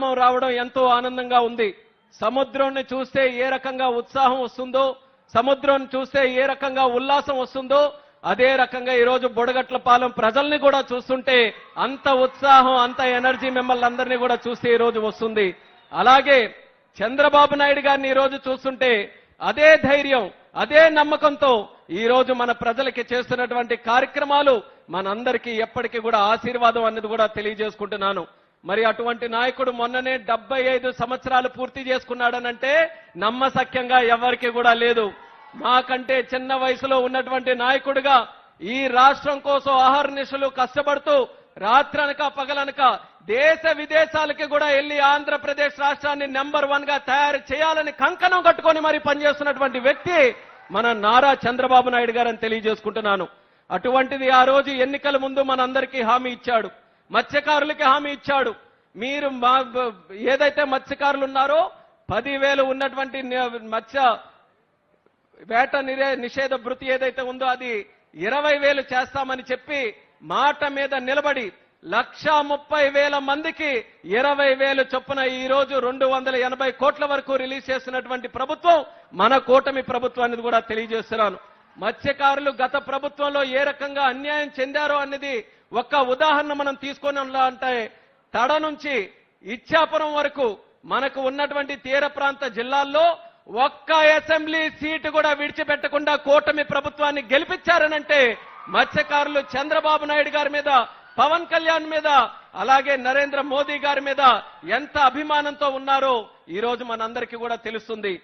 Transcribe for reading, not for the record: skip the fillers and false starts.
పరిణామం రావడం ఎంతో ఆనందంగా ఉంది. సముద్రాన్ని చూస్తే ఏ రకంగా ఉత్సాహం వస్తుందో, సముద్రం చూస్తే ఏ రకంగా ఉల్లాసం వస్తుందో, అదే రకంగా ఈరోజు బుడగట్లపాలెం ప్రజల్ని కూడా చూస్తుంటే అంత ఉత్సాహం, అంత ఎనర్జీ మిమ్మల్ని అందరినీ కూడా చూస్తే ఈరోజు వస్తుంది. అలాగే చంద్రబాబు నాయుడు గారిని ఈరోజు చూస్తుంటే అదే ధైర్యం, అదే నమ్మకంతో ఈరోజు మన ప్రజలకి చేస్తున్నటువంటి కార్యక్రమాలు మనందరికీ ఎప్పటికీ కూడా ఆశీర్వాదం అన్నది కూడా తెలియజేసుకుంటున్నాను. మరి అటువంటి నాయకుడు మొన్ననే 75 సంవత్సరాలు పూర్తి చేసుకున్నాడనంటే నమ్మశక్యంగా ఎవరికి కూడా లేదు. మాకంటే చిన్న వయసులో ఉన్నటువంటి నాయకుడిగా ఈ రాష్ట్రం కోసం అహర్నిశలు కష్టపడుతూ రాత్రనక పగలనక దేశ విదేశాలకి కూడా వెళ్లి ఆంధ్రప్రదేశ్ రాష్ట్రాన్ని నెంబర్ 1 గా తయారు చేయాలని కంకణం కట్టుకొని మరి పనిచేస్తున్నటువంటి వ్యక్తి మన నారా చంద్రబాబు నాయుడు గారని తెలియజేసుకుంటున్నాను. అటువంటిది ఆ రోజు ఎన్నికల ముందు మనందరికీ హామీ ఇచ్చాడు, మత్స్యకారులకి హామీ ఇచ్చాడు. మీరు ఏదైతే మత్స్యకారులు ఉన్నారో 10,000 ఉన్నటువంటి మత్స్య వేట నిషేధ భృతి ఏదైతే ఉందో అది 20,000 చేస్తామని చెప్పి మాట మీద నిలబడి 1,30,000 మందికి 20,000 చొప్పున ఈ రోజు 280 కోట్ల వరకు రిలీజ్ చేసినటువంటి ప్రభుత్వం మన కూటమి ప్రభుత్వం అనేది కూడా తెలియజేస్తున్నాను. మత్స్యకారులు గత ప్రభుత్వంలో ఏ రకంగా అన్యాయం చెందారో అన్నది ఒక్క ఉదాహరణ మనం తీసుకొని అంటే తడ నుంచి ఇచ్చాపురం వరకు మనకు ఉన్నటువంటి తీర ప్రాంత జిల్లాల్లో ఒక్క అసెంబ్లీ సీటు కూడా విడిచిపెట్టకుండా కూటమి ప్రభుత్వాన్ని గెలిపించారనంటే మత్స్యకారులు చంద్రబాబు నాయుడు గారి మీద, పవన్ కళ్యాణ్ మీద, అలాగే నరేంద్ర మోదీ గారి మీద ఎంత అభిమానంతో ఉన్నారో ఈ రోజు మనందరికీ కూడా తెలుస్తుంది.